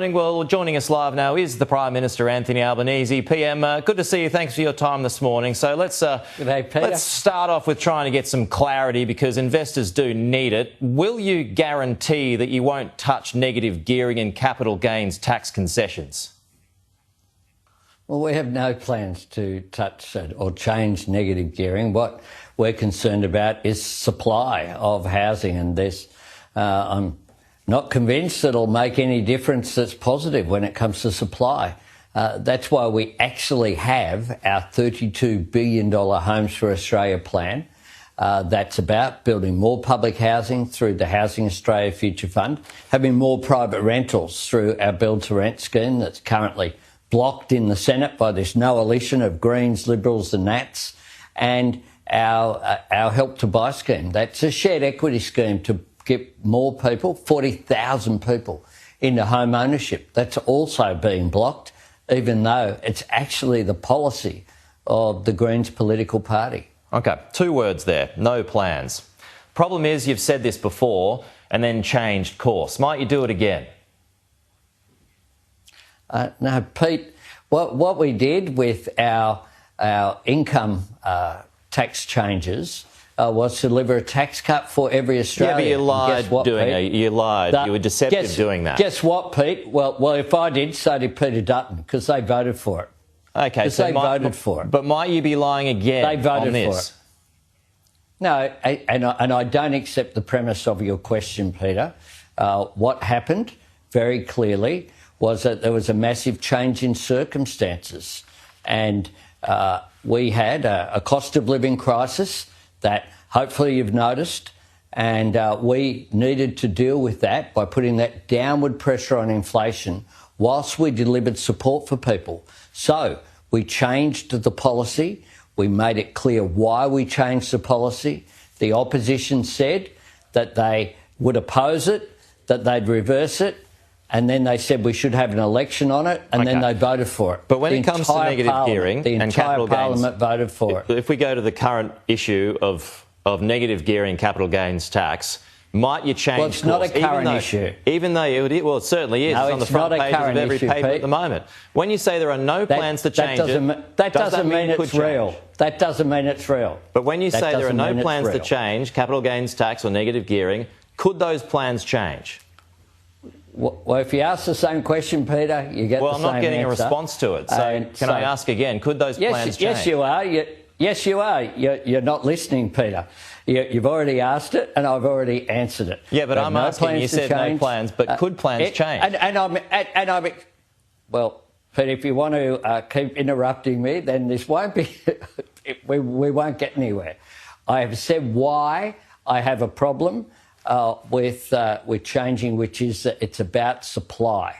Well, joining us live now is the Prime Minister, Anthony Albanese. PM, good to see you. Thanks for your time this morning. So let's start off with trying to get some clarity because investors do need it. Will you guarantee that you won't touch negative gearing and capital gains tax concessions? Well, we have no plans to touch or change negative gearing. What we're concerned about is supply of housing, and I'm not convinced it'll make any difference that's positive when it comes to supply. That's why we actually have our $32 billion Homes for Australia plan. That's about building more public housing through the Housing Australia Future Fund, having more private rentals through our Build to Rent scheme that's currently blocked in the Senate by this coalition of Greens, Liberals and Nats, and our Help to Buy scheme. That's a shared equity scheme to get more people, 40,000 people, into home ownership. That's also being blocked, even though it's actually the policy of the Greens political party. OK, 2 words there, no plans. Problem is you've said this before and then changed course. Might you do it again? No, Pete, what we did with our income tax changes was to deliver a tax cut for every Australian. Yeah, but you lied doing it. You lied. You were deceptive doing that. Guess what, Pete? Well, if I did, so did Peter Dutton, because they voted for it. OK, so they voted for it. But might you be lying again they voted on this? For it. No, and I don't accept the premise of your question, Peter. What happened very clearly was that there was a massive change in circumstances, and we had a cost of living crisis that hopefully you've noticed, and we needed to deal with that by putting that downward pressure on inflation whilst we delivered support for people. So we changed the policy. We made it clear why we changed the policy. The opposition said that they would oppose it, that they'd reverse it, and then they said we should have an election on it, and then they voted for it. But when it comes to negative gearing and capital gains, Parliament voted for it. If we go to the current issue of negative gearing capital gains tax, might you change course? Well, it's not a current issue. Even though it certainly is. No, it's on the front pages of every paper at the moment. When you say there are no plans to change that doesn't mean it's real. That doesn't mean it's real. But when you say there are no plans to change capital gains tax or negative gearing, could those plans change? Well, if you ask the same question, Peter, you get the same answer. Well, I'm not getting a response to it. So can I ask again, could those plans change? Yes, you are. Yes, you are. You're not listening, Peter. You've already asked it, and I've already answered it. Yeah, but I'm asking. You said no plans, but could plans change? Well, Peter, if you want to keep interrupting me, then this won't be. we won't get anywhere. I have said why I have a problem with changing, which is that it's about supply,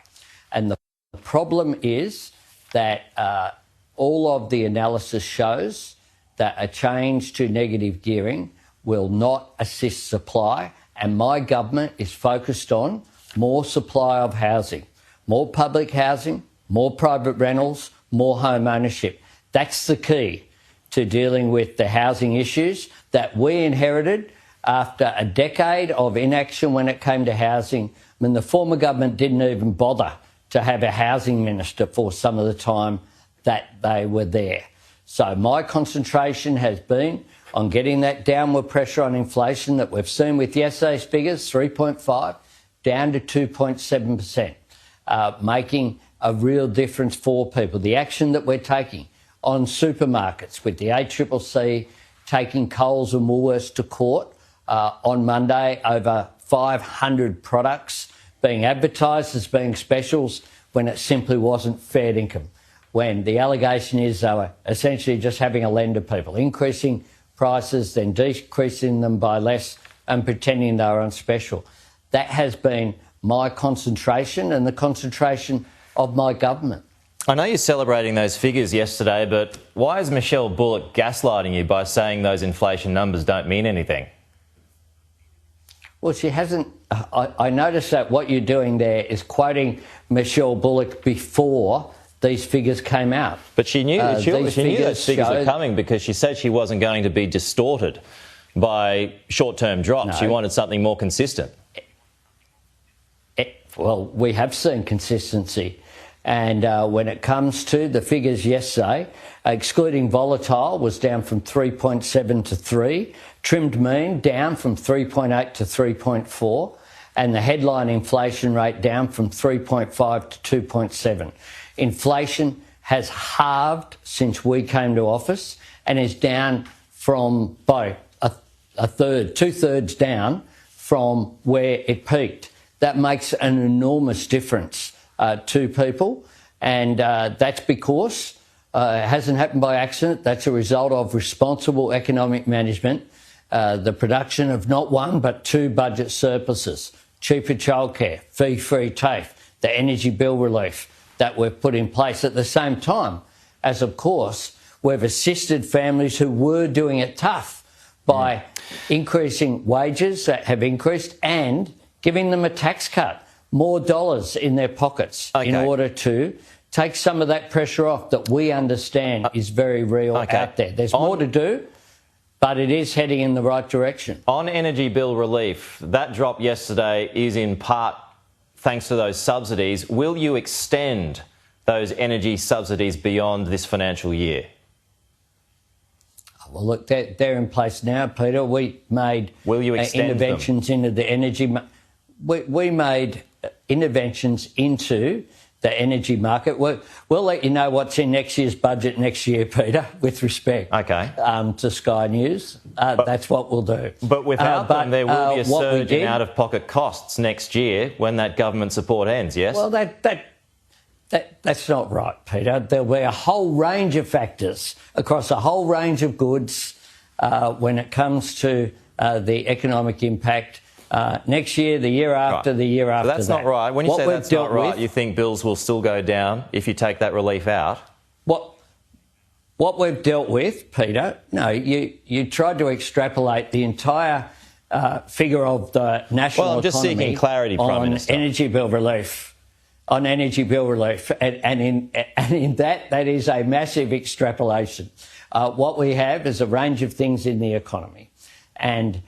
and the problem is that all of the analysis shows that a change to negative gearing will not assist supply, and my government is focused on more supply of housing, more public housing, more private rentals, more home ownership. That's the key to dealing with the housing issues that we inherited after a decade of inaction when it came to housing. I mean, the former government didn't even bother to have a housing minister for some of the time that they were there. So my concentration has been on getting that downward pressure on inflation that we've seen with yesterday's figures, 3.5, down to 2.7%, making a real difference for people. The action that we're taking on supermarkets with the ACCC taking Coles and Woolworths to court on Monday over 500 products being advertised as being specials when it simply wasn't fair income. When the allegation is they were essentially just having a lend to people, increasing prices, then decreasing them by less and pretending they were on special. That has been my concentration and the concentration of my government. I know you're celebrating those figures yesterday, but why is Michelle Bullock gaslighting you by saying those inflation numbers don't mean anything? Well, she hasn't. I noticed that what you're doing there is quoting Michelle Bullock before these figures came out. But she knew those figures were coming because she said she wasn't going to be distorted by short-term drops. No. She wanted something more consistent. Well, we have seen consistency. And when it comes to the figures yesterday, excluding volatile was down from 3.7 to 3, trimmed mean down from 3.8 to 3.4, and the headline inflation rate down from 3.5 to 2.7. Inflation has halved since we came to office and is down from by a third, 2/3 down from where it peaked. That makes an enormous difference to people, and that's because it hasn't happened by accident. That's a result of responsible economic management, the production of not one but two budget surpluses, cheaper childcare, fee-free TAFE, the energy bill relief that we've put in place at the same time as, of course, we've assisted families who were doing it tough by increasing wages that have increased and giving them a tax cut, more dollars in their pockets in order to take some of that pressure off that we understand is very real out there. There's more to do, but it is heading in the right direction. On energy bill relief, that drop yesterday is in part thanks to those subsidies. Will you extend those energy subsidies beyond this financial year? Well, look, they're in place now, Peter. We made interventions into the energy. We made interventions into the energy market. We'll let you know what's in next year's budget next year, Peter, with respect to Sky News. That's what we'll do. But without them, there will be a surge in out-of-pocket costs next year when that government support ends, yes? Well, that's not right, Peter. There'll be a whole range of factors across a whole range of goods when it comes to the economic impact next year, the year after, the year after. But that's not right. When you say that's not right, you think bills will still go down if you take that relief out? What we've dealt with, Peter, no, you tried to extrapolate the entire figure of the national economy. Well, I'm just seeking clarity, Prime Minister. Energy bill relief. On energy bill relief, and in that is a massive extrapolation. What we have is a range of things in the economy, and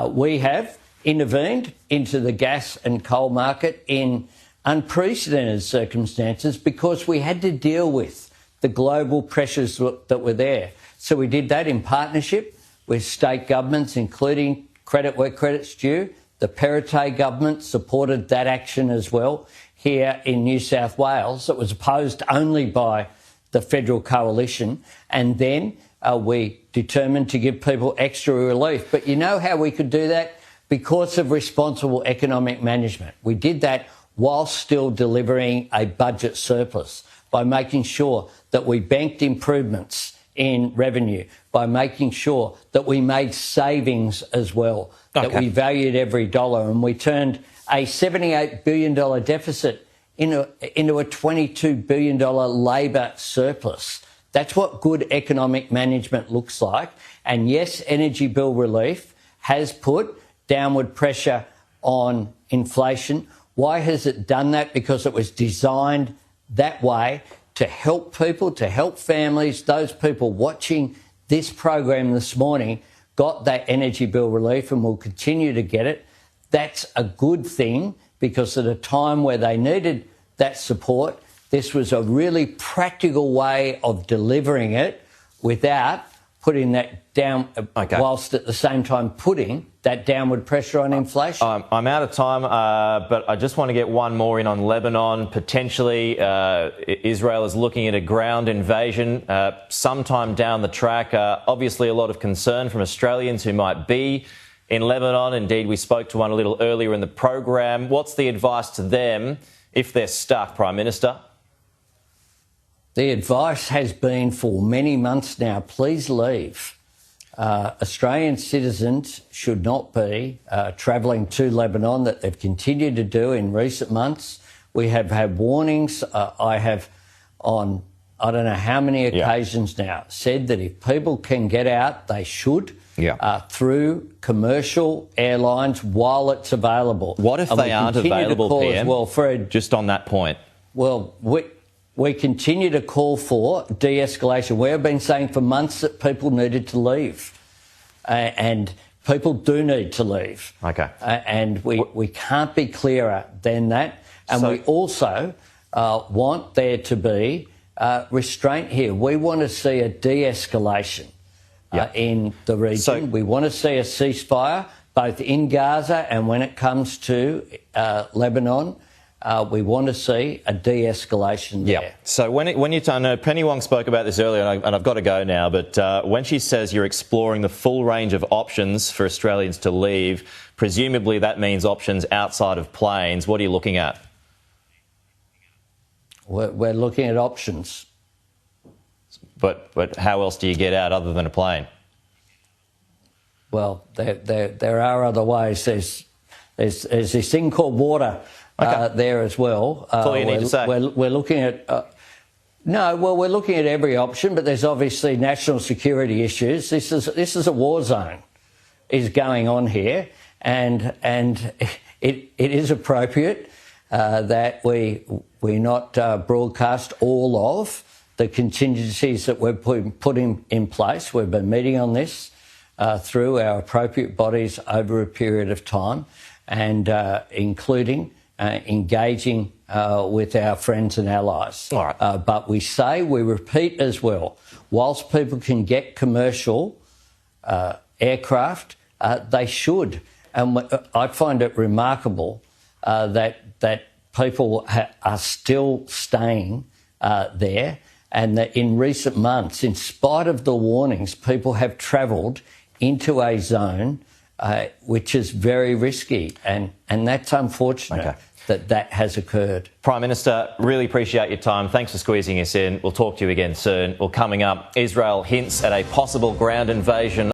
we have intervened into the gas and coal market in unprecedented circumstances because we had to deal with the global pressures that were there. So we did that in partnership with state governments, including credit where credit's due. The Perrottet government supported that action as well. Here in New South Wales, it was opposed only by the federal coalition, and then we determined to give people extra relief. But you know how we could do that? Because of responsible economic management. We did that while still delivering a budget surplus by making sure that we banked improvements in revenue, by making sure that we made savings as well, that we valued every dollar, and we turned a $78 billion deficit into a $22 billion labour surplus. That's what good economic management looks like. And yes, energy bill relief has put downward pressure on inflation. Why has it done that? Because it was designed that way to help people, to help families. Those people watching this program this morning got that energy bill relief and will continue to get it. That's a good thing because at a time where they needed that support, this was a really practical way of delivering it without putting that down, whilst at the same time putting that downward pressure on inflation. I'm out of time, but I just want to get one more in on Lebanon. Potentially, Israel is looking at a ground invasion sometime down the track. Obviously, a lot of concern from Australians who might be in Lebanon. Indeed, we spoke to one a little earlier in the program. What's the advice to them if they're stuck, Prime Minister? The advice has been for many months now, please leave. Australian citizens should not be travelling to Lebanon, that they've continued to do in recent months. We have had warnings. I have, on I don't know how many occasions now, said that if people can get out, they should. Through commercial airlines while it's available. What if they aren't available, PM? Well, Fred, just on that point. Well, we continue to call for de-escalation. We have been saying for months that people needed to leave, and people do need to leave. Okay. And we can't be clearer than that. And we also want there to be restraint here. We want to see a de-escalation in the region. We want to see a ceasefire, both in Gaza and when it comes to Lebanon. We want to see a de-escalation there. Yeah. So when you Penny Wong spoke about this earlier, and I've got to go now, but when she says you're exploring the full range of options for Australians to leave, presumably that means options outside of planes. What are you looking at? We're looking at options. But how else do you get out other than a plane? Well, there are other ways. There's this thing called water there as well. That's all you need to say. We're looking at... we're looking at every option, but there's obviously national security issues. This is a war zone is going on here, and it is appropriate that we not broadcast all of the contingencies that we're putting in place. We've been meeting on this through our appropriate bodies over a period of time, and including engaging with our friends and allies. All right. But we repeat as well, whilst people can get commercial aircraft, they should. And I find it remarkable that people are still staying there, and that in recent months, in spite of the warnings, people have travelled into a zone which is very risky, and that's unfortunate that has occurred. Prime Minister, really appreciate your time. Thanks for squeezing us in. We'll talk to you again soon. Well, coming up, Israel hints at a possible ground invasion